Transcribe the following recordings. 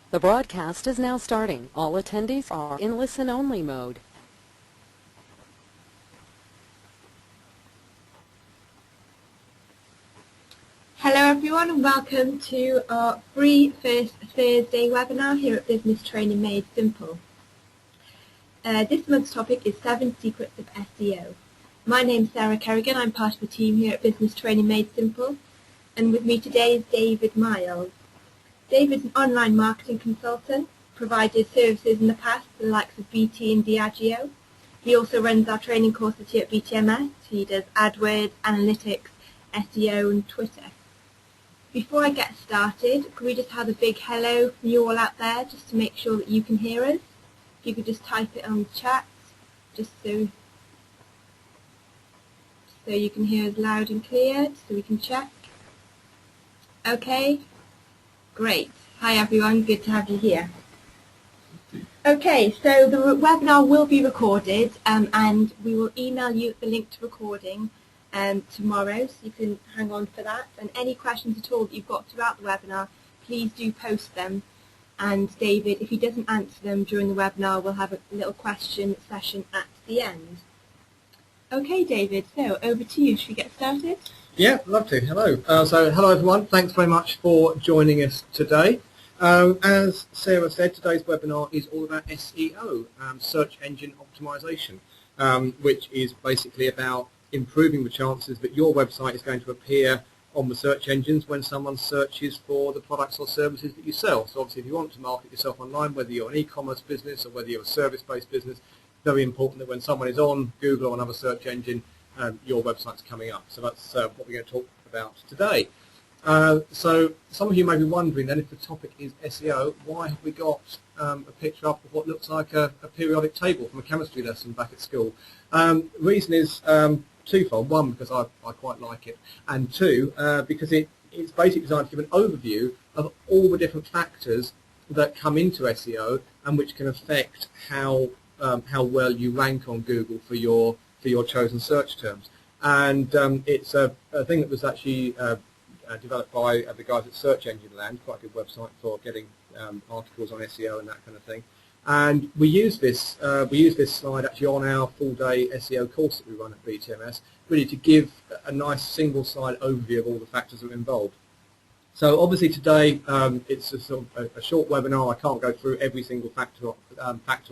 The broadcast is now starting. All attendees are in listen-only mode. Hello everyone and welcome to our free First Thursday webinar here at Business Training Made Simple. This month's topic is 7 Secrets of SEO. My name's Sarah Kerrigan, I'm part of the team here at Business Training Made Simple, and with me today is David Miles. David's an online marketing consultant, provided services in the past to the likes of BT and Diageo. He also runs our training courses here at BTMS. He does AdWords, Analytics, SEO and Twitter. Before I get started, could we just have a big hello from you all out there, just to make sure that you can hear us? If you could just type it on the chat, just so you can hear us loud and clear, so we can check. Okay, great. Hi everyone, good to have you here. Okay, so the webinar will be recorded and we will email you the link to recording tomorrow, so you can hang on for that. And any questions at all that you've got throughout the webinar, please do post them. And David, if he doesn't answer them during the webinar, we'll have a little question session at the end. Okay, David, so over to you. Should we get started? Yeah, love to. Hello. Hello everyone. Thanks very much for joining us today. As Sarah said, today's webinar is all about SEO, search engine optimization, which is basically about improving the chances that your website is going to appear on the search engines when someone searches for the products or services that you sell. So obviously if you want to market yourself online, whether you're an e-commerce business or whether you're a service-based business, very important that when someone is on Google or another search engine, your website's coming up. So that's what we're going to talk about today. So some of you may be wondering then, if the topic is SEO, why have we got a picture up of what looks like a periodic table from a chemistry lesson back at school? The reason is twofold. One, because I quite like it, and two, because it's basically designed to give an overview of all the different factors that come into SEO and which can affect how well you rank on Google for your chosen search terms. And it's a thing that was actually developed by the guys at Search Engine Land, quite a good website for getting articles on SEO and that kind of thing. And we use this slide actually on our full-day SEO course that we run at BTMS, really to give a nice single-slide overview of all the factors that are involved. So obviously today it's a sort of a short webinar. I can't go through every single factor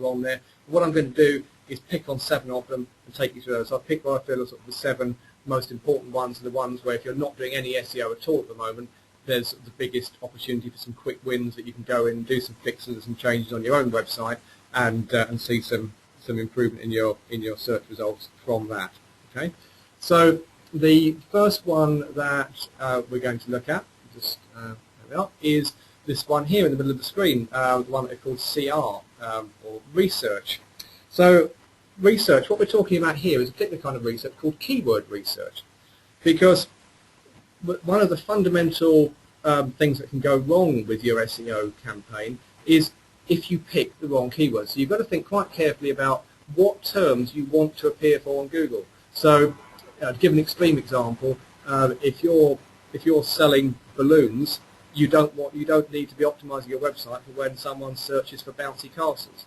on there. What I'm going to do is pick on 7 of them and take you through those. So I've picked what I feel are sort of the 7 most important ones, and the ones where if you're not doing any SEO at all at the moment, there's the biggest opportunity for some quick wins that you can go in and do some fixes and changes on your own website and see some improvement in your search results from that. Okay, so the first one that we're going to look at, just there we are, is this one here in the middle of the screen, the one that is called CR or research. So research, what we're talking about here is a particular kind of research called keyword research, because one of the fundamental things that can go wrong with your SEO campaign is if you pick the wrong keywords. So you've got to think quite carefully about what terms you want to appear for on Google. So to give an extreme example, if you're selling balloons, you don't need to be optimizing your website for when someone searches for bouncy castles.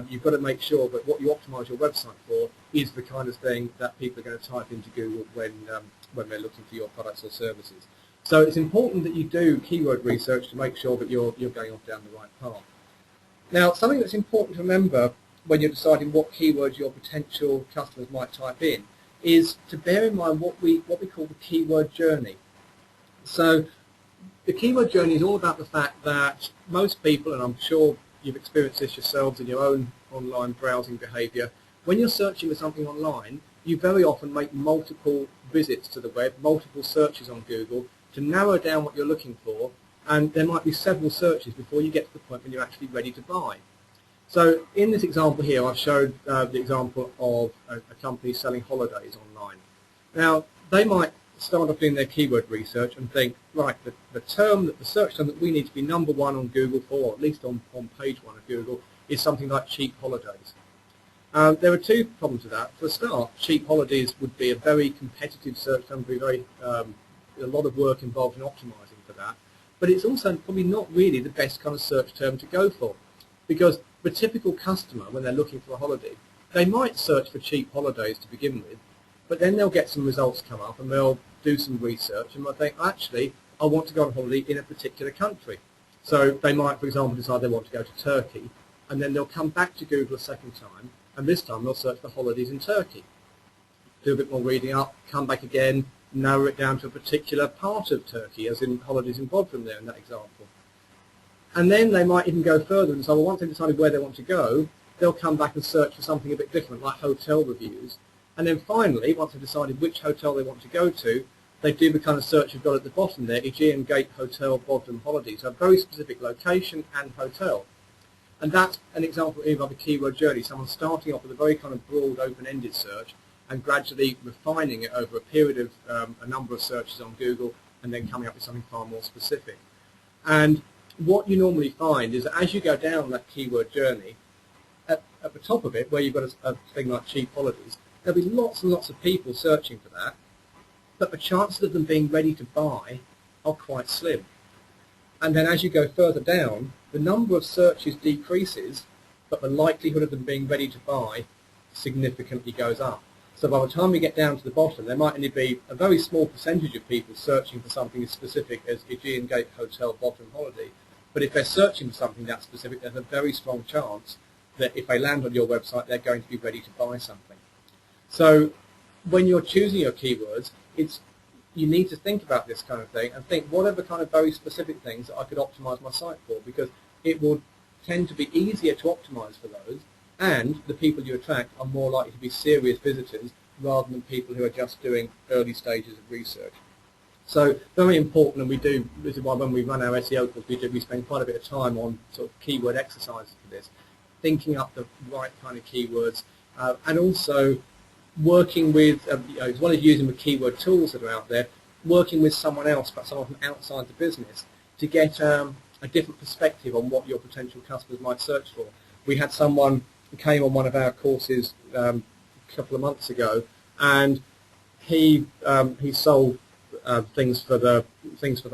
You've got to make sure that what you optimize your website for is the kind of thing that people are going to type into Google when they're looking for your products or services. So it's important that you do keyword research to make sure that you're going off down the right path. Now, something that's important to remember when you're deciding what keywords your potential customers might type in is to bear in mind what we call the keyword journey. So the keyword journey is all about the fact that most people, and I'm sure you've experienced this yourselves in your own online browsing behavior, when you're searching for something online, you very often make multiple visits to the web, multiple searches on Google to narrow down what you're looking for, and there might be several searches before you get to the point when you're actually ready to buy. So in this example here, I've showed the example of a company selling holidays online. Now, they might start off doing their keyword research and think, right, the search term that we need to be #1 on Google for, or at least on page 1 of Google, is something like cheap holidays. There are 2 problems with that. For a start, cheap holidays would be a very competitive search term, a lot of work involved in optimizing for that. but it's also probably not really the best kind of search term to go for, because the typical customer, when they're looking for a holiday, they might search for cheap holidays to begin with, but then they'll get some results come up and they'll do some research and they'll think, actually, I want to go on holiday in a particular country. So they might, for example, decide they want to go to Turkey, and then they'll come back to Google a second time, and this time they'll search for holidays in Turkey. Do a bit more reading up, come back again, narrow it down to a particular part of Turkey, as in holidays in Bodrum there in that example. And then they might even go further and say, well, once they've decided where they want to go, they'll come back and search for something a bit different, like hotel reviews. And then finally, once they've decided which hotel they want to go to, they do the kind of search you've got at the bottom there, Aegean Gate Hotel Bodrum Holiday. So a very specific location and hotel. And that's an example of a keyword journey, someone starting off with a very kind of broad, open-ended search and gradually refining it over a period of a number of searches on Google and then coming up with something far more specific. And what you normally find is that as you go down that keyword journey, at the top of it, where you've got a thing like cheap holidays, there'll be lots and lots of people searching for that, but the chances of them being ready to buy are quite slim. And then as you go further down, the number of searches decreases, but the likelihood of them being ready to buy significantly goes up. So by the time we get down to the bottom, there might only be a very small percentage of people searching for something as specific as Aegean Gate Hotel Bodrum Holiday. But if they're searching for something that specific, there's a very strong chance that if they land on your website, they're going to be ready to buy something. So when you're choosing your keywords, you need to think about this kind of thing and think, what are the kind of very specific things that I could optimize my site for? Because it will tend to be easier to optimize for those, and the people you attract are more likely to be serious visitors rather than people who are just doing early stages of research. So very important, and this is why when we run our SEO course, we spend quite a bit of time on sort of keyword exercises for this, thinking up the right kind of keywords, and also working with, as well as using the keyword tools that are out there, working with someone else, perhaps someone from outside the business, to get a different perspective on what your potential customers might search for. We had someone who came on one of our courses a couple of months ago, and he sold things for the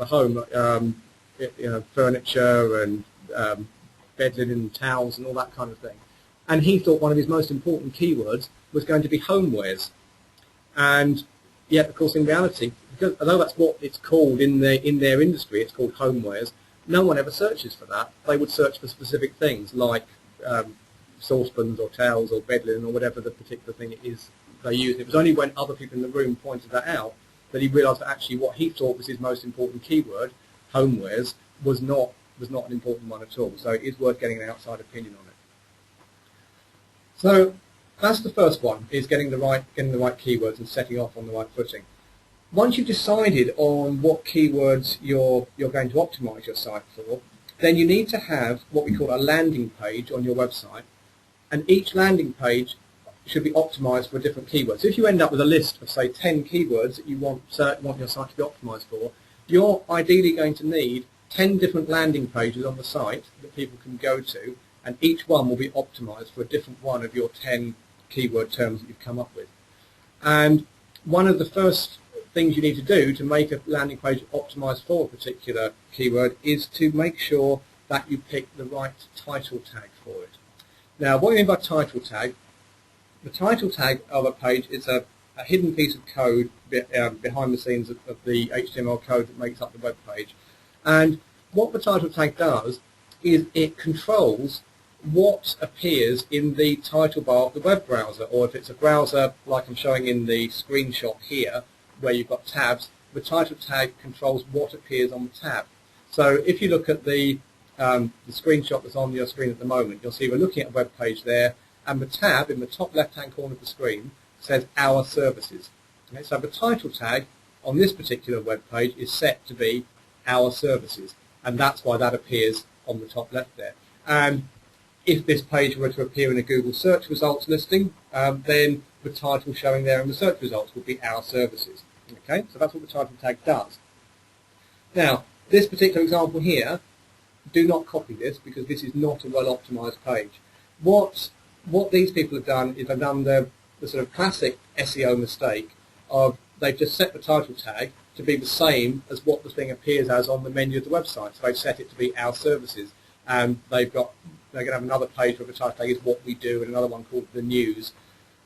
home, furniture and bed linen, towels, and all that kind of thing. And he thought one of his most important keywords was going to be homewares. And yet, of course, in reality, because although that's what it's called in their industry, it's called homewares, no one ever searches for that. They would search for specific things like saucepans or towels or bed linen or whatever the particular thing it is they use. It was only when other people in the room pointed that out that he realised that actually what he thought was his most important keyword, homewares, was not an important one at all. So it is worth getting an outside opinion on it. So that's the first one, is getting the right keywords and setting off on the right footing. Once you've decided on what keywords you're going to optimize your site for, then you need to have what we call a landing page on your website, and each landing page should be optimized for a different keyword. So if you end up with a list of, say, 10 keywords that you want your site to be optimized for, you're ideally going to need 10 different landing pages on the site that people can go to, and each one will be optimized for a different one of your 10 keyword terms that you've come up with. And one of the first things you need to do to make a landing page optimized for a particular keyword is to make sure that you pick the right title tag for it. Now, what do you mean by title tag? The title tag of a page is a hidden piece of code behind the scenes of the HTML code that makes up the web page. And what the title tag does is it controls what appears in the title bar of the web browser, or if it's a browser like I'm showing in the screenshot here, where you've got tabs, the title tag controls what appears on the tab. So if you look at the screenshot that's on your screen at the moment, you'll see we're looking at a web page there, and the tab in the top left-hand corner of the screen says Our Services. Okay, so the title tag on this particular web page is set to be Our Services, and that's why that appears on the top left there. And if this page were to appear in a Google search results listing, then the title showing there in the search results would be Our Services. Okay, so that's what the title tag does. Now, this particular example here, do not copy this because this is not a well-optimized page. What these people have done is they've done the sort of classic SEO mistake of they've just set the title tag to be the same as what the thing appears as on the menu of the website. So they've set it to be our services, and they're going to have another page where the title tag is what we do, and another one called the news.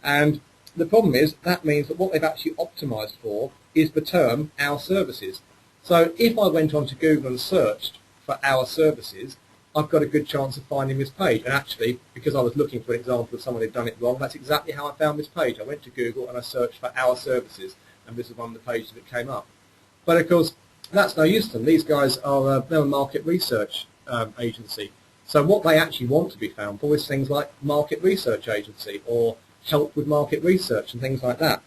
And the problem is that means that what they've actually optimized for is the term our services. So if I went onto Google and searched for our services, I've got a good chance of finding this page. And actually, because I was looking for an example of someone who'd done it wrong, that's exactly how I found this page. I went to Google and I searched for our services, and this is one of the pages that came up. But of course, that's no use to them. These guys are they're a market research agency. So what they actually want to be found for is things like market research agency or help with market research and things like that.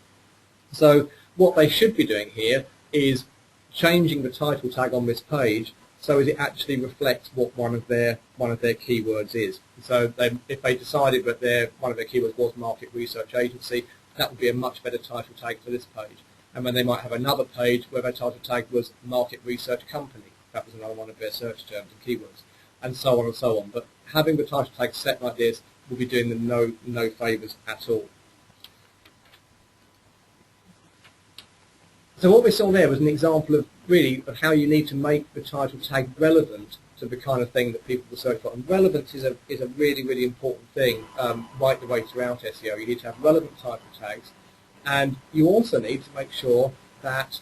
So what they should be doing here is changing the title tag on this page so as it actually reflects what one of their keywords is. So if they decided that one of their keywords was market research agency, that would be a much better title tag for this page. And then they might have another page where their title tag was market research company. That was another one of their search terms and keywords, and so on and so on. But having the title tag set like this will be doing them no favours at all. So what we saw there was an example of how you need to make the title tag relevant to the kind of thing that people will search for. And relevance is a really important thing right the way throughout SEO. You need to have relevant title tags, and you also need to make sure that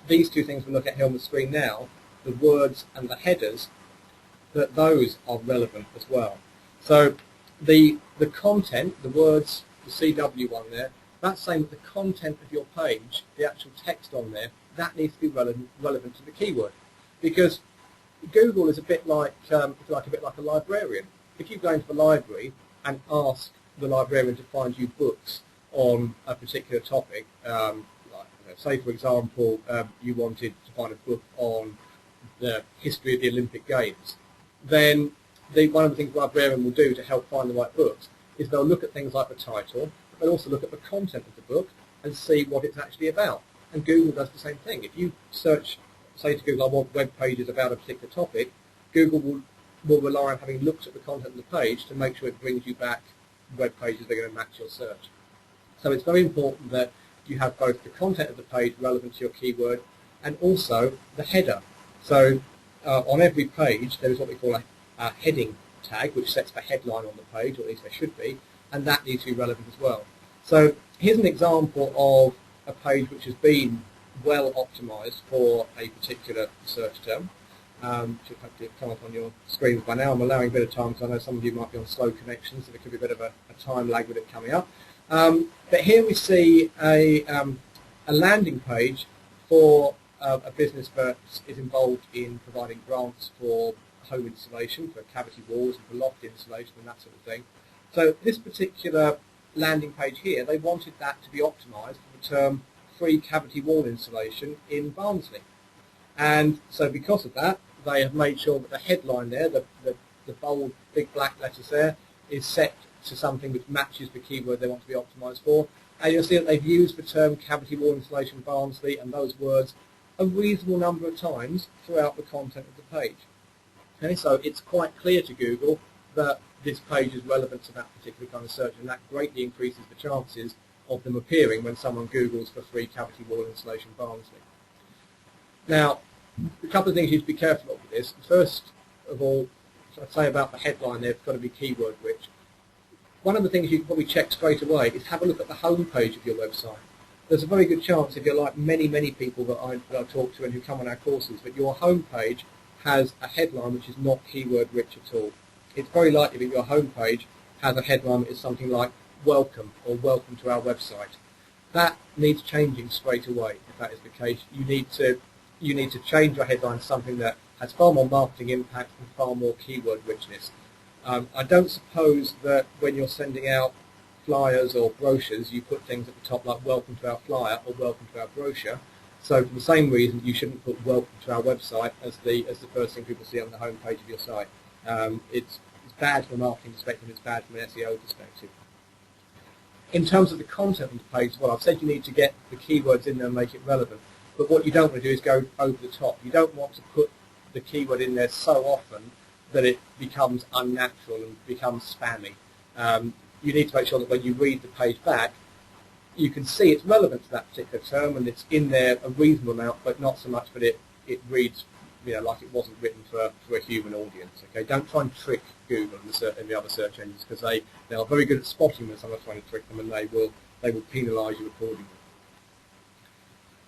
these two things we look at here on the screen now, the words and the headers, that those are relevant as well. So the content, the words, the CW one there, that's saying that the content of your page, the actual text on there, that needs to be relevant to the keyword. Because Google is a bit like a librarian. If you go into the library and ask the librarian to find you books on a particular topic, say for example you wanted to find a book on the history of the Olympic Games, then one of the things the librarian will do to help find the right books is they'll look at things like the title, but they'll also look at the content of the book and see what it's actually about. And Google does the same thing. If you search, say to Google, I want web pages about a particular topic, Google will rely on having looked at the content of the page to make sure it brings you back web pages that are going to match your search. So it's very important that you have both the content of the page relevant to your keyword and also the header. So on every page there is what we call a heading tag, which sets the headline on the page, or at least there should be, and that needs to be relevant as well. So here's an example of a page which has been well optimized for a particular search term. Should hopefully come up on your screens by now. I'm allowing a bit of time because I know some of you might be on slow connections, so there could be a bit of a time lag with it coming up. But here we see a landing page for a business that is involved in providing grants for home insulation, for cavity walls and for loft insulation and that sort of thing. So this particular landing page here, they wanted that to be optimized for the term free cavity wall insulation in Barnsley. And so because of that, they have made sure that the headline there, the bold big black letters there, is set to something which matches the keyword they want to be optimized for. And you'll see that they've used the term cavity wall insulation Barnsley and those words a reasonable number of times throughout the content of the page. Okay, so it's quite clear to Google that this page is relevant to that particular kind of search, and that greatly increases the chances of them appearing when someone Googles for free cavity wall insulation Barnsley. Now, a couple of things you need to be careful of with this. First of all, I'd say about the headline there, it's got to be keyword rich. One of the things you can probably check straight away is have a look at the home page of your website. There's a very good chance, if you're like many people that I talk to and who come on our courses, that your home page has a headline which is not keyword rich at all. It's very likely that your home page has a headline that is something like welcome or welcome to our website. That needs changing straight away. If that is the case, you need to change your headline to something that has far more marketing impact and far more keyword richness. I don't suppose that when you're sending out flyers or brochures you put things at the top like welcome to our flyer or welcome to our brochure. So for the same reason you shouldn't put welcome to our website as the first thing people see on the home page of your site. It's bad from a marketing perspective, it's bad from an SEO perspective. In terms of the content of the page, well, I've said you need to get the keywords in there and make it relevant, but what you don't want to do is go over the top. You don't want to put the keyword in there so often that it becomes unnatural and becomes spammy. You need to make sure that when you read the page back, you can see it's relevant to that particular term and it's in there a reasonable amount, but not so much that it reads like it wasn't written for a human audience. Okay, don't try and trick Google and the other search engines, because they are very good at spotting when someone's trying to trick them, and they will penalise you accordingly.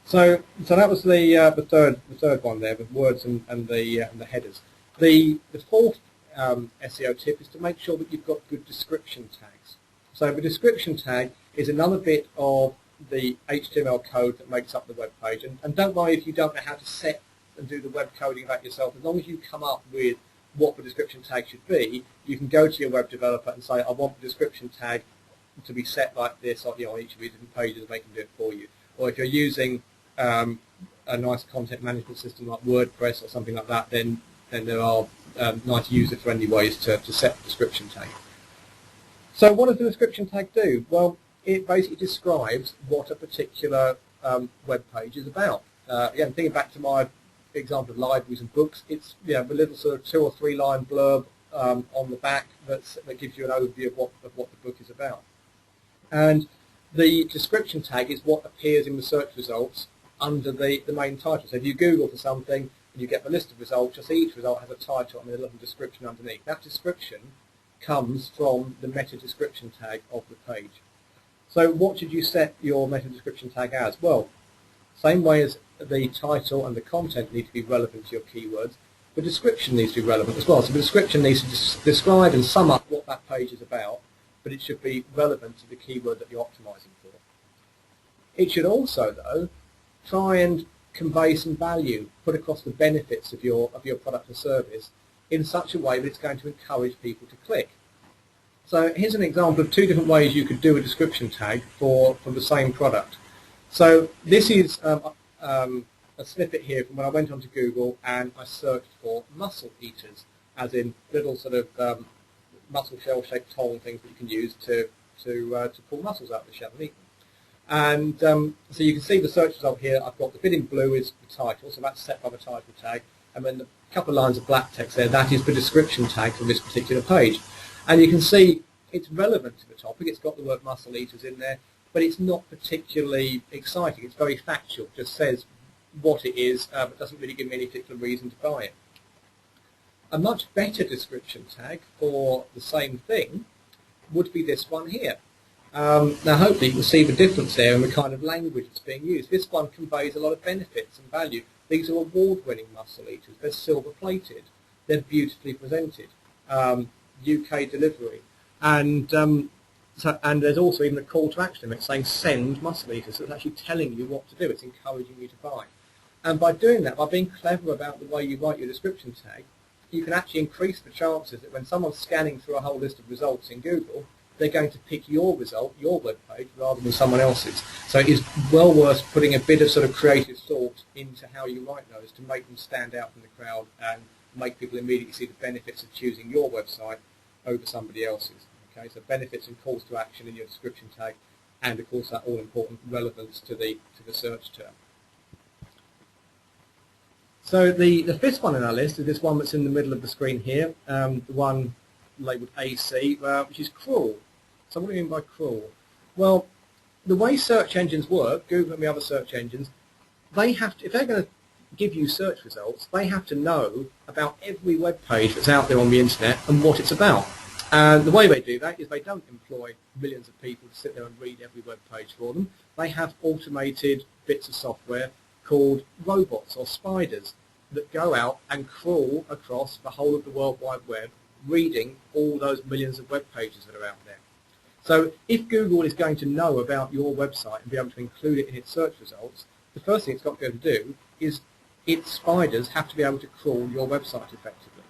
So that was the third one there, with words and the headers. The fourth SEO tip is to make sure that you've got good description tags. So the description tag is another bit of the HTML code that makes up the web page. And don't worry if you don't know how to set and do the web coding of that yourself. As long as you come up with what the description tag should be, you can go to your web developer and say, I want the description tag to be set like this on each of these different pages, and they can do it for you. Or if you're using a nice content management system like WordPress or something like that, then there are nice user-friendly ways to set the description tag. So what does the description tag do? Well, it basically describes what a particular web page is about. Again, thinking back to my example of libraries and books, it's the little sort of 2 or 3 line blurb on the back that gives you an overview of what the book is about. And the description tag is what appears in the search results under the main title. So if you Google for something and you get the list of results, you'll see each result has a title and a little description underneath. That description comes from the meta description tag of the page. So what should you set your meta description tag as? Well, same way as the title and the content need to be relevant to your keywords, the description needs to be relevant as well. So the description needs to describe and sum up what that page is about, but it should be relevant to the keyword that you're optimizing for. It should also, though, try and convey some value, put across the benefits of your product or service in such a way that it's going to encourage people to click. So here's an example of 2 different ways you could do a description tag for the same product. So this is a snippet here from when I went onto Google and I searched for mussel eaters, as in little sort of mussel shell-shaped tong things that you can use to pull mussels out of the shell and eat them. And so you can see the search result here. I've got the bit in blue is the title, so that's set by the title tag, and then a couple of lines of black text there, that is the description tag for this particular page. And you can see it's relevant to the topic. It's got the word mussel eaters in there, but it's not particularly exciting. It's very factual. It just says what it is, but doesn't really give me any particular reason to buy it. A much better description tag for the same thing would be this one here. Now hopefully you can see the difference there in the kind of language that's being used. This one conveys a lot of benefits and value. These are award-winning mussel eaters. They're silver-plated. They're beautifully presented. UK delivery. And there's also even a call to action. It's saying send mussel eaters. So it's actually telling you what to do. It's encouraging you to buy. And by doing that, by being clever about the way you write your description tag, you can actually increase the chances that when someone's scanning through a whole list of results in Google, they're going to pick your result, your web page, rather than someone else's. So it's well worth putting a bit of sort of creative thought into how you write those to make them stand out from the crowd and make people immediately see the benefits of choosing your website over somebody else's. Okay, so benefits and calls to action in your description tag, and of course that all-important relevance to the search term. So the fifth one in our list is this one that's in the middle of the screen here, the one labelled AC, which is cruel. So what do you mean by cruel? Well, the way search engines work, Google and the other search engines, they have to, if they're going to give you search results, they have to know about every web page that's out there on the internet and what it's about. And the way they do that is they don't employ millions of people to sit there and read every web page for them. They have automated bits of software called robots or spiders that go out and crawl across the whole of the World Wide Web, reading all those millions of web pages that are out there. So if Google is going to know about your website and be able to include it in its search results, the first thing it's got to be able to do is its spiders have to be able to crawl your website effectively.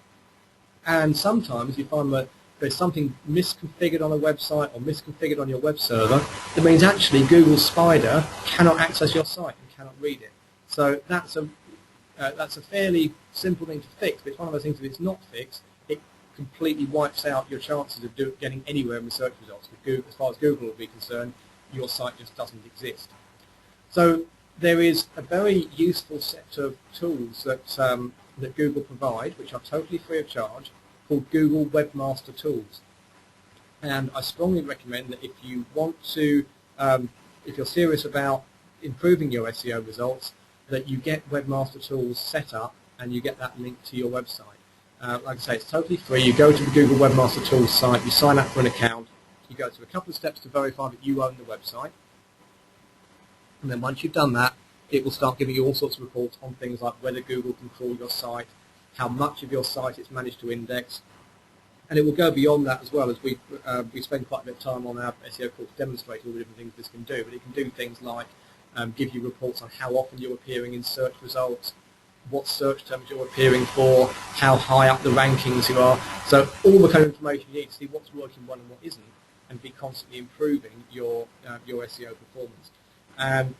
And sometimes you find that there's something misconfigured on a website or misconfigured on your web server that means actually Google's spider cannot access your site and cannot read it. So that's a fairly simple thing to fix, but it's one of those things that if it's not fixed, it completely wipes out your chances of getting anywhere in the search results. With Google, as far as Google will be concerned, your site just doesn't exist. So there is a very useful set of tools that Google provide, which are totally free of charge, called Google Webmaster tools. And I strongly recommend that if you want to if you're serious about improving your SEO results, that you get Webmaster Tools set up and you get that linked to your website. Like I say, it's totally free. You go to the Google Webmaster Tools site, you sign up for an account, you go through a couple of steps to verify that you own the website, and then once you've done that, it will start giving you all sorts of reports on things like whether Google can crawl your site, how much of your site it's managed to index, and it will go beyond that as well, as we spend quite a bit of time on our SEO course demonstrating all the different things this can do. But it can do things like give you reports on how often you're appearing in search results, what search terms you're appearing for, how high up the rankings you are. So all the kind of information you need to see what's working well and what isn't, and be constantly improving your SEO performance. And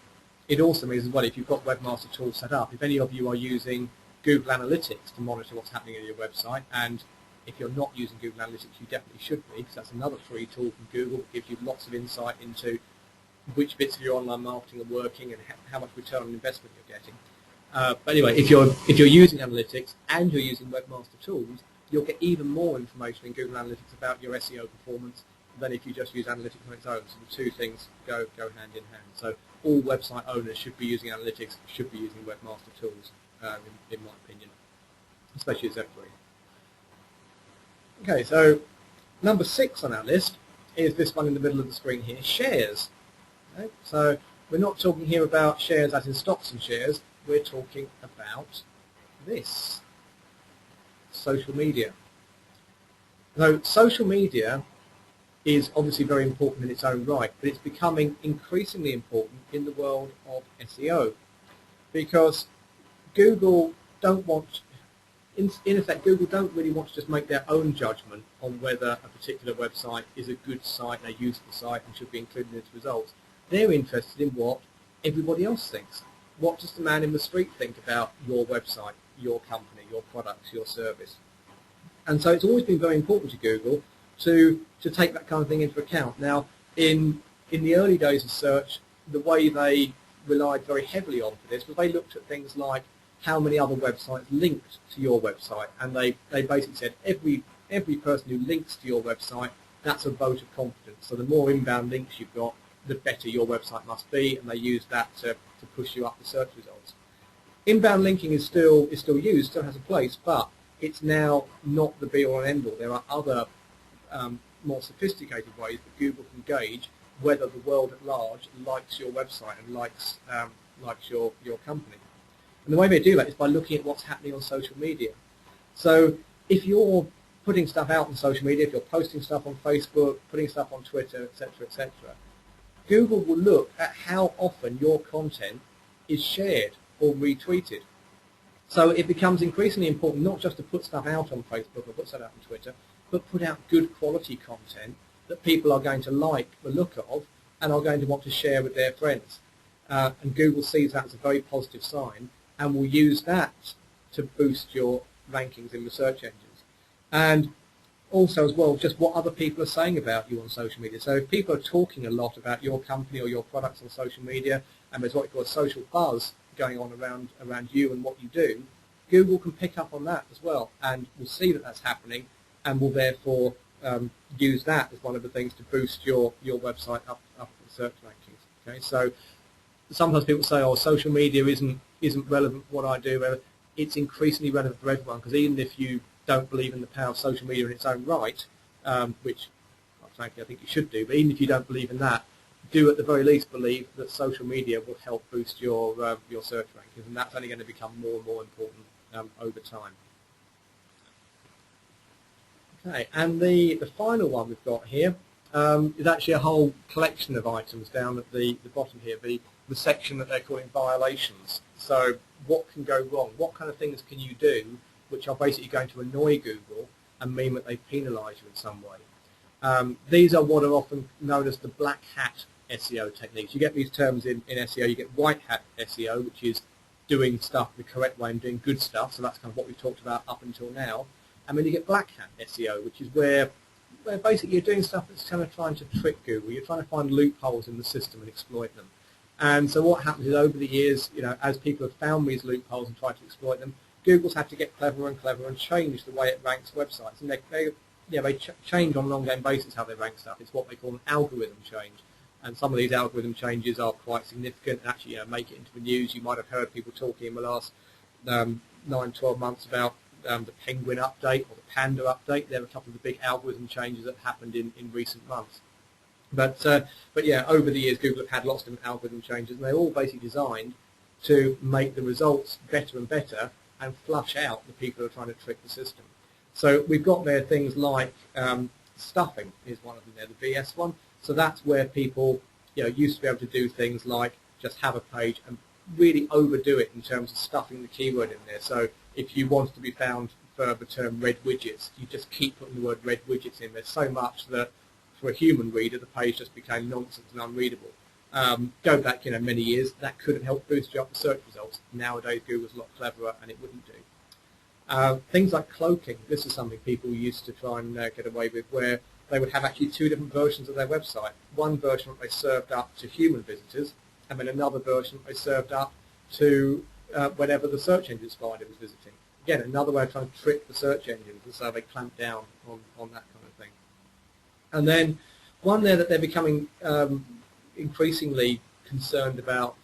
it also means as well, if you've got Webmaster Tools set up, if any of you are using Google Analytics to monitor what's happening on your website, and if you're not using Google Analytics, you definitely should be, because that's another free tool from Google that gives you lots of insight into which bits of your online marketing are working and how much return on investment you're getting. But anyway, if you're using Analytics and you're using Webmaster Tools, you'll get even more information in Google Analytics about your SEO performance than if you just use Analytics on its own. So the two things go hand in hand. So all website owners should be using Analytics, should be using Webmaster Tools, in my opinion, especially as they're free. Okay, so number 6 on our list is this one in the middle of the screen here, shares. Okay, so we're not talking here about shares as in stocks and shares, we're talking about this, social media. So social media is obviously very important in its own right, but it's becoming increasingly important in the world of SEO, because Google don't want, in effect, Google don't really want to just make their own judgment on whether a particular website is a good site and a useful site and should be included in its results. They're interested in what everybody else thinks. What does the man in the street think about your website, your company, your products, your service? And so it's always been very important to Google to take that kind of thing into account. Now, in the early days of search, the way they relied very heavily on for this was they looked at things like how many other websites linked to your website, and they basically said every person who links to your website, that's a vote of confidence. So the more inbound links you've got, the better your website must be, and they use that to push you up the search results. Inbound linking is still used, still has a place, but it's now not the be-all and end-all. There are other more sophisticated ways that Google can gauge whether the world at large likes your website and likes your company. And the way they do that is by looking at what's happening on social media. So if you're putting stuff out on social media, if you're posting stuff on Facebook, putting stuff on Twitter, etc., Google will look at how often your content is shared or retweeted. So it becomes increasingly important not just to put stuff out on Facebook or put stuff out on Twitter, but put out good quality content that people are going to like the look of and are going to want to share with their friends. And Google sees that as a very positive sign and will use that to boost your rankings in the search engines. And also as well, just what other people are saying about you on social media. So if people are talking a lot about your company or your products on social media, and there's what you call a social buzz going on around you and what you do, Google can pick up on that as well and will see that that's happening and will therefore use that as one of the things to boost your website up the search rankings. Okay, so sometimes people say, "Oh, social media isn't relevant for what I do." It's increasingly relevant for everyone, because even if you don't believe in the power of social media in its own right, which, quite frankly, I think you should do, but even if you don't believe in that, do at the very least believe that social media will help boost your search rankings, and that's only going to become more and more important over time. Okay, and the final one we've got here is actually a whole collection of items down at the bottom here, the section that they're calling violations. So what can go wrong? What kind of things can you do which are basically going to annoy Google and mean that they penalise you in some way? These are what are often known as the black hat SEO techniques. You get these terms in SEO. You get white hat SEO, which is doing stuff the correct way and doing good stuff. So that's kind of what we've talked about up until now. And then you get black hat SEO, which is where basically you're doing stuff that's kind of trying to trick Google. You're trying to find loopholes in the system and exploit them. And so what happens is over the years, as people have found these loopholes and tried to exploit them, Google's had to get cleverer and cleverer and change the way it ranks websites. And they change on an ongoing basis how they rank stuff. It's what they call an algorithm change. And some of these algorithm changes are quite significant and actually make it into the news. You might have heard people talking in the last 9-12 months about the penguin update or the panda update. There are a couple of the big algorithm changes that happened in recent months. But yeah, over the years, Google have had lots of different algorithm changes, and they're all basically designed to make the results better and better and flush out the people who are trying to trick the system. So we've got there things like stuffing is one of them there, the VS one. So that's where people used to be able to do things like just have a page and really overdo it in terms of stuffing the keyword in there. So if you wanted to be found for the term red widgets, you just keep putting the word red widgets in there so much that for a human reader the page just became nonsense and unreadable. Go back many years, that could have helped boost you up the search results. Nowadays Google's a lot cleverer and it wouldn't do. Things like cloaking, this is something people used to try and get away with, where they would have actually two different versions of their website. One version that they served up to human visitors, and then another version that they served up to whenever the search engine spider was visiting. Again, another way of trying to trick the search engines, and so they clamp down on that kind of thing. And then one there that they're becoming increasingly concerned about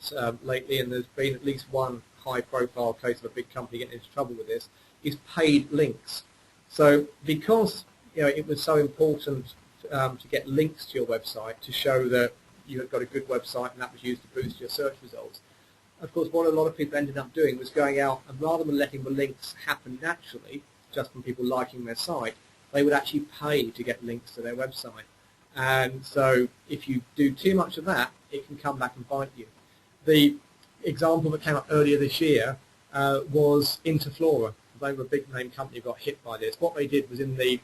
lately, and there's been at least one high-profile case of a big company getting into trouble with this, is paid links. So because it was so important to get links to your website to show that you had got a good website and that was used to boost your search results, of course what a lot of people ended up doing was going out and rather than letting the links happen naturally, just from people liking their site, they would actually pay to get links to their website. And so if you do too much of that, it can come back and bite you. The example that came up earlier this year was Interflora. They were a big name company who got hit by this. What they did was in the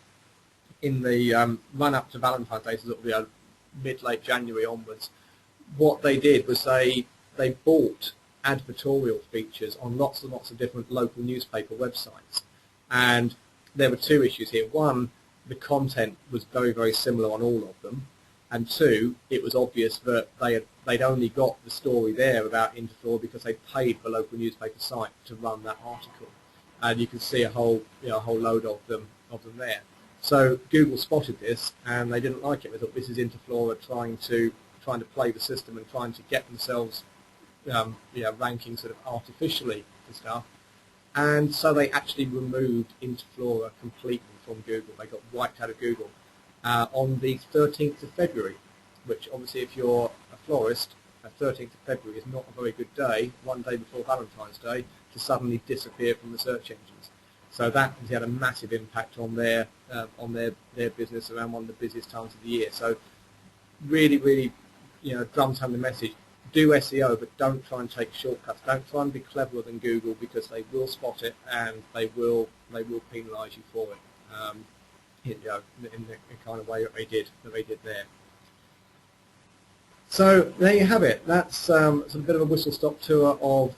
run up to Valentine's Day, so sort of mid-late January onwards, what they did was they bought advertorial features on lots and lots of different local newspaper websites. And there were two issues here. One, the content was very, very similar on all of them. And two, it was obvious that they'd only got the story there about Interflora because they paid the local newspaper site to run that article. And you can see a whole load of them there. So Google spotted this and they didn't like it. They thought this is Interflora trying to play the system and trying to get themselves ranking sort of artificially for stuff. And so they actually removed Interflora completely from Google. They got wiped out of Google on the 13th of February, which obviously if you're a florist, 13th of February is not a very good day, one day before Valentine's Day, to suddenly disappear from the search engines. So that has had a massive impact on their business around one of the busiest times of the year. So really, really, drums home the message. Do SEO, but don't try and take shortcuts. Don't try and be cleverer than Google because they will spot it and they will penalise you for it. In the kind of way that they did there. So there you have it. That's sort of a bit of a whistle-stop tour of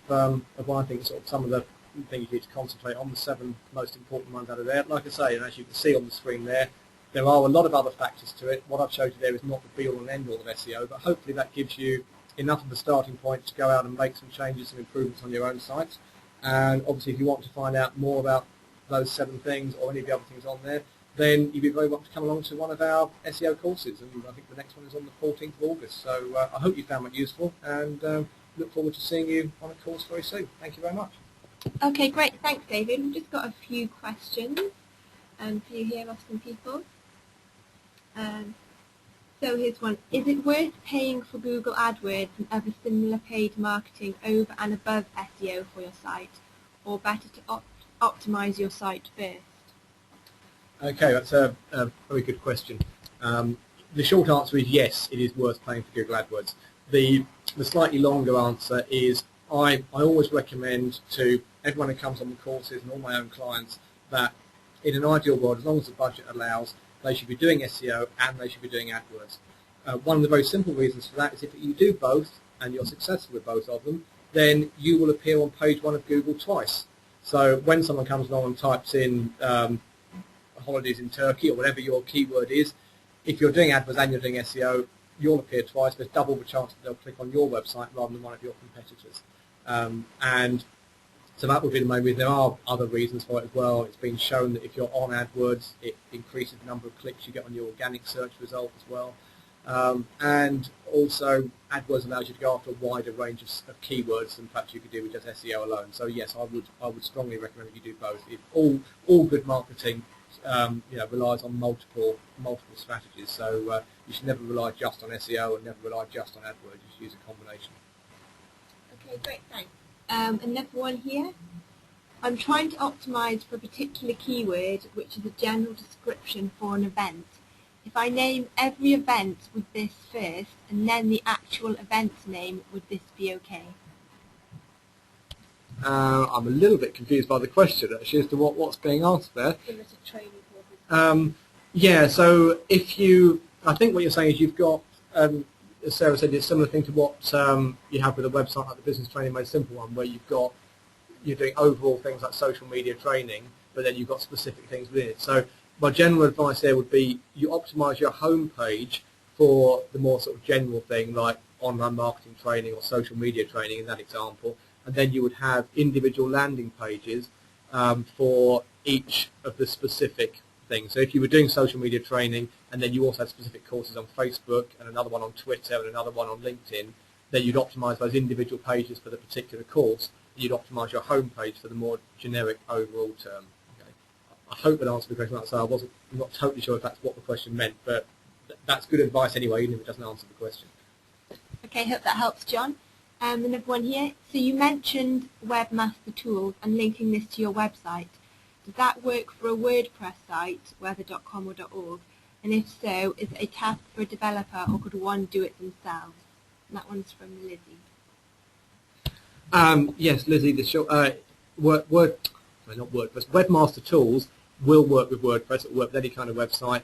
what I think sort of some of the things you need to concentrate on, the 7 most important ones out of there. Like I say, and as you can see on the screen there are a lot of other factors to it. What I've showed you there is not the be-all and end-all of SEO, but hopefully that gives you enough of a starting point to go out and make some changes and improvements on your own sites. And obviously if you want to find out more about those 7 things or any of the other things on there, then you'd be very welcome to come along to one of our SEO courses, and I think the next one is on the 14th of August. So I hope you found that useful, and look forward to seeing you on a course very soon. Thank you very much. Okay, great. Thanks, David. We've just got a few questions for you here, asking people. So here's one. Is it worth paying for Google AdWords and other similar paid marketing over and above SEO for your site, or better to optimize your site first? Okay, that's a very good question. The short answer is yes, it is worth paying for Google AdWords. The slightly longer answer is I always recommend to everyone who comes on the courses and all my own clients that in an ideal world, as long as the budget allows, they should be doing SEO and they should be doing AdWords. One of the very simple reasons for that is if you do both and you're successful with both of them, then you will appear on page 1 of Google twice. So when someone comes along and types in holidays in Turkey or whatever your keyword is, if you're doing AdWords and you're doing SEO, you'll appear twice. There's double the chance that they'll click on your website rather than one of your competitors. And so that would be the main reason. There are other reasons for it as well. It's been shown that if you're on AdWords, it increases the number of clicks you get on your organic search result as well. And also AdWords allows you to go after a wider range of keywords than perhaps you could do with just SEO alone. So yes, I would strongly recommend that you do both. All good marketing relies on multiple strategies. So you should never rely just on SEO and never rely just on AdWords. You should use a combination. Okay, great, thanks. Another one here. I'm trying to optimize for a particular keyword, which is a general description for an event. If I name every event with this first and then the actual event's name, would this be okay? I'm a little bit confused by the question actually as to what's being asked there. Similar to training purposes. Yeah, so I think what you're saying is you've got, as Sarah said, it's a similar thing to what you have with a website like the Business Training Made Simple one, where you're doing overall things like social media training, but then you've got specific things within it. So my general advice there would be you optimize your home page for the more sort of general thing like online marketing training or social media training in that example, and then you would have individual landing pages for each of the specific things. So if you were doing social media training and then you also had specific courses on Facebook and another one on Twitter and another one on LinkedIn, then you'd optimize those individual pages for the particular course. You'd optimize your home page for the more generic overall term. Okay. I hope that answered the question. So I'm not totally sure if that's what the question meant, but that's good advice anyway, even if it doesn't answer the question. Okay, hope that helps, John. Another one here. So you mentioned Webmaster tools and linking this to your website. Does that work for a WordPress site, whether .com or .org? And if so, is it a task for a developer or could one do it themselves? And that one's from Lizzie. Yes, Lizzie, not WordPress. Webmaster tools will work with WordPress. It will work with any kind of website.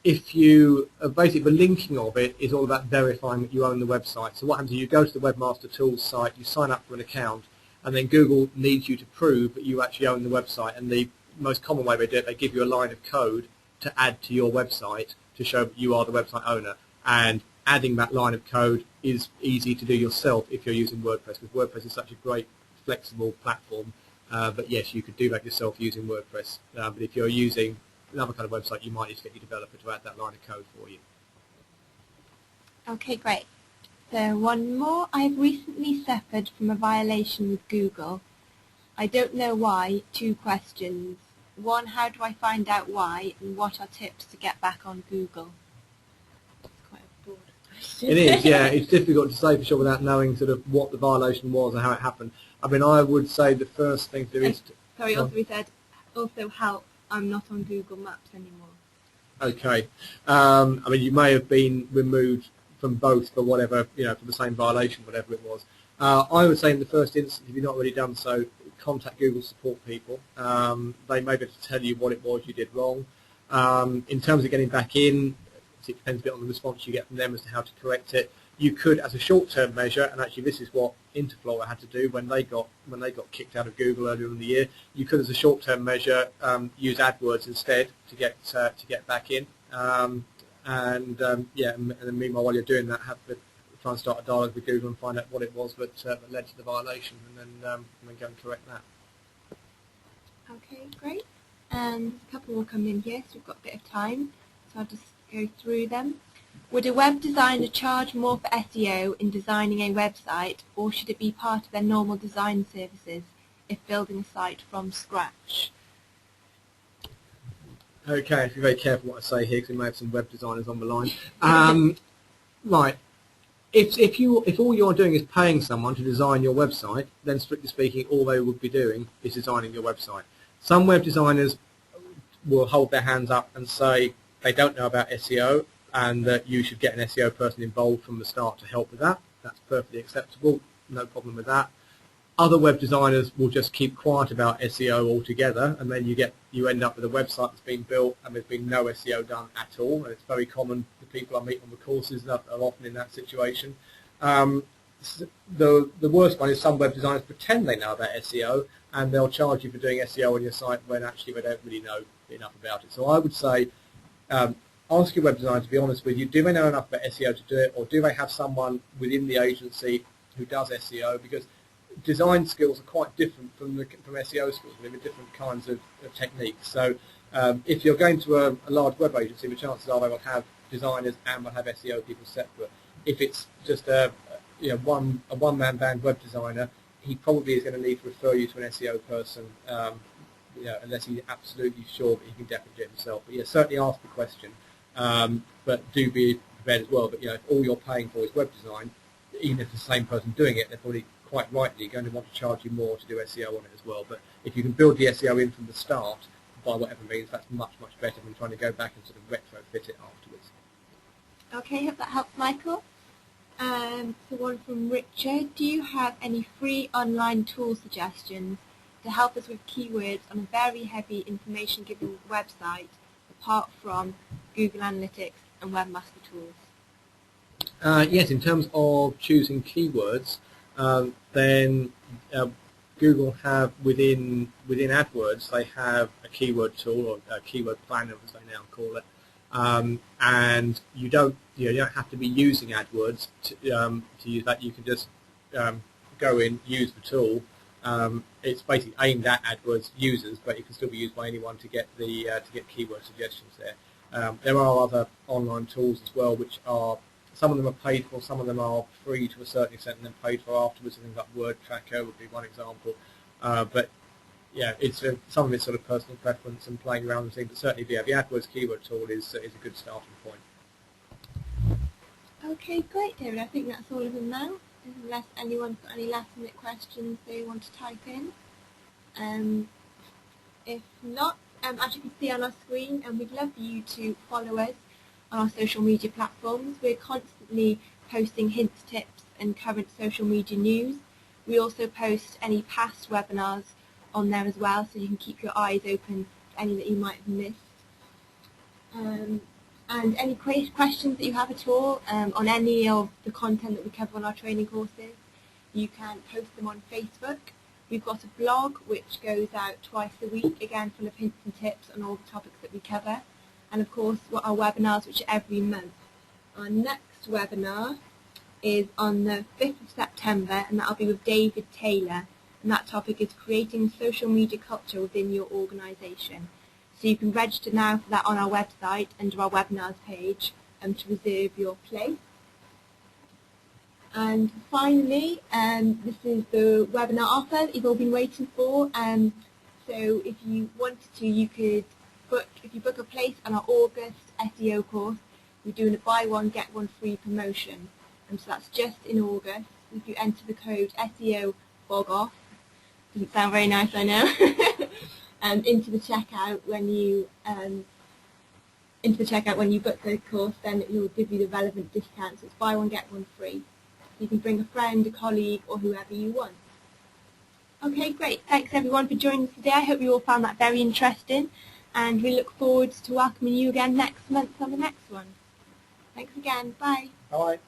If you basically the linking of it is all about verifying that you own the website. So what happens is you go to the Webmaster Tools site, you sign up for an account, and then Google needs you to prove that you actually own the website. And the most common way they do it, they give you a line of code to add to your website to show that you are the website owner. And adding that line of code is easy to do yourself if you're using WordPress, because WordPress is such a great flexible platform. But yes, you could do that yourself using WordPress. But if you're using another kind of website, you might need to get your developer to add that line of code for you. Okay, great. So one more. I've recently suffered from a violation with Google. I don't know why. 2 questions. 1, how do I find out why? And what are tips to get back on Google? That's quite a broad question. It is, yeah. It's difficult to say for sure without knowing sort of what the violation was and how it happened. I mean, I would say the first thing to do is... Sorry, also we said, also help. I'm not on Google Maps anymore. Okay. I mean, you may have been removed from both for whatever, for the same violation, whatever it was. I would say in the first instance, if you've not already done so, contact Google support people. They may be able to tell you what it was you did wrong. In terms of getting back in, it depends a bit on the response you get from them as to how to correct it. You could, as a short-term measure, and actually this is what Interflora had to do when they got kicked out of Google earlier in the year. You could, as a short-term measure, use AdWords instead to get back in. And then meanwhile, while you're doing that, try and start a dialogue with Google and find out what it was that led to the violation, and then go and correct that. Okay, great. And a couple more come in here, so we've got a bit of time. So I'll just go through them. Would a web designer charge more for SEO in designing a website, or should it be part of their normal design services if building a site from scratch? Okay, I have to be very careful what I say here because we may have some web designers on the line. Right. If all you're doing is paying someone to design your website, then strictly speaking, all they would be doing is designing your website. Some web designers will hold their hands up and say they don't know about SEO and that you should get an SEO person involved from the start to help with that. That's perfectly acceptable, no problem with that. Other web designers will just keep quiet about SEO altogether, and then you end up with a website that's been built and there's been no SEO done at all. And it's very common. The people I meet on the courses are often in that situation. The worst one is some web designers pretend they know about SEO and they'll charge you for doing SEO on your site when actually they don't really know enough about it. So I would say ask your web designer to be honest with you. Do they know enough about SEO to do it, or do they have someone within the agency who does SEO? Because design skills are quite different from SEO skills. They're different kinds of techniques. So if you're going to a large web agency, the chances are they will have designers and we'll have SEO people separate. If it's just a one-man band web designer, he probably is going to need to refer you to an SEO person, unless he's absolutely sure that he can definitely do it himself. But yeah, certainly ask the question, but do be prepared as well. But if all you're paying for is web design, even if it's the same person doing it, they're probably quite rightly going to want to charge you more to do SEO on it as well. But if you can build the SEO in from the start, by whatever means, that's much, much better than trying to go back and sort of retrofit it afterwards. Okay, hope that helps, Michael. So one from Richard. Do you have any free online tool suggestions to help us with keywords on a very heavy information-giving website, apart from Google Analytics and Webmaster tools? Yes, in terms of choosing keywords, then Google have within AdWords, they have a keyword tool, or a keyword planner as they now call it, and you don't have to be using AdWords to use that. You can just go in, use the tool. It's basically aimed at AdWords users, but it can still be used by anyone to get keyword suggestions there. There are other online tools as well, which are, some of them are paid for, some of them are free to a certain extent and then paid for afterwards. Things like Word Tracker would be one example. But yeah, it's some of it's sort of personal preference and playing around with things. But certainly, the AdWords keyword tool is a good starting point. Okay, great, David. I think that's all of them now. Unless anyone's got any last-minute questions they want to type in. If not, as you can see on our screen, we'd love for you to follow us on our social media platforms. We're constantly posting hints, tips and current social media news. We also post any past webinars on there as well, so you can keep your eyes open to any that you might have missed. And any questions that you have at all on any of the content that we cover on our training courses, you can post them on Facebook. We've got a blog which goes out twice a week, again full of hints and tips on all the topics that we cover. And of course, our webinars, which are every month. Our next webinar is on the 5th of September, and that'll be with David Taylor. And that topic is creating social media culture within your organisation. So you can register now for that on our website under our webinars page to reserve your place. And finally, this is the webinar offer that you've all been waiting for. So if you wanted to, you could if you book a place on our August SEO course, we're doing a buy one get one free promotion, and so that's just in August. If you enter the code SEO BOGOFF, doesn't sound very nice, I know, into the checkout when you book the course, then it will give you the relevant discount. So it's buy one get one free. You can bring a friend, a colleague, or whoever you want. Okay, great. Thanks everyone for joining us today. I hope you all found that very interesting. And we look forward to welcoming you again next month on the next one. Thanks again. Bye. Bye.